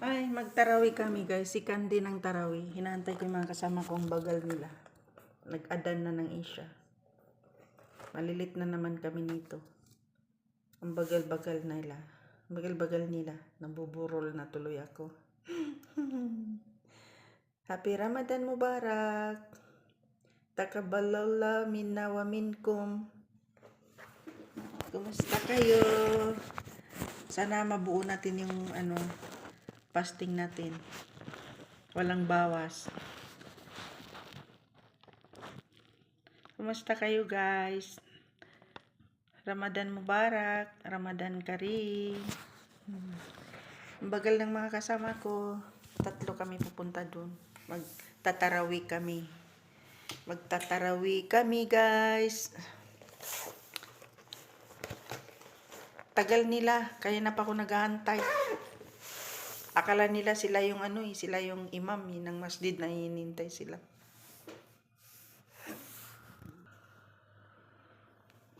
Ay, magtarawi kami guys. Sikan din ng tarawi. Hinahantay ko yung mga kasama kong bagal nila. Nag-adan na ng isya. Malilit na naman kami nito. Ang bagal-bagal nila. Bagal-bagal nila. Nabuburol na tuloy ako. Happy Ramadan Mubarak. Takabalala minna wa minkum. Kumusta kayo? Sana mabuo natin yung fasting natin. Walang bawas. Kumusta kayo guys? Ramadan Mubarak, Ramadan Karim. Ang bagal ng mga kasama ko. 3 kami pupunta dun. Magtatarawi kami. Magtatarawi kami guys. Tagal nila, kaya na pa ako naghahantay. Akala nila sila yung sila yung imam ng masjid na hinintay sila.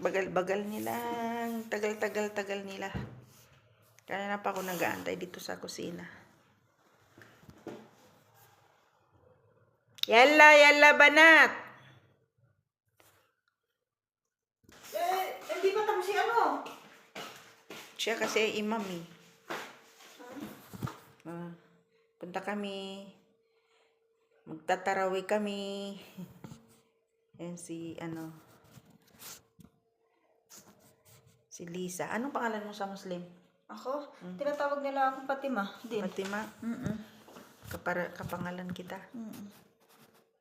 Bagal-bagal nila, tagal nila. Kaya na pa ako naghahantay dito sa kusina. Yalla banat. Hindi pa tapos si Siya kasi imam eh. Punta kami. Magtatarawi kami. Yan si si Lisa. Anong pangalan mo sa Muslim? Ako? Tinatawag nila akong Fatima. Din. Fatima? Kapangalan kita.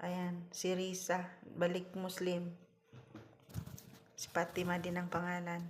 Ayan, si Risa. Balik Muslim. Si Fatima din ang pangalan.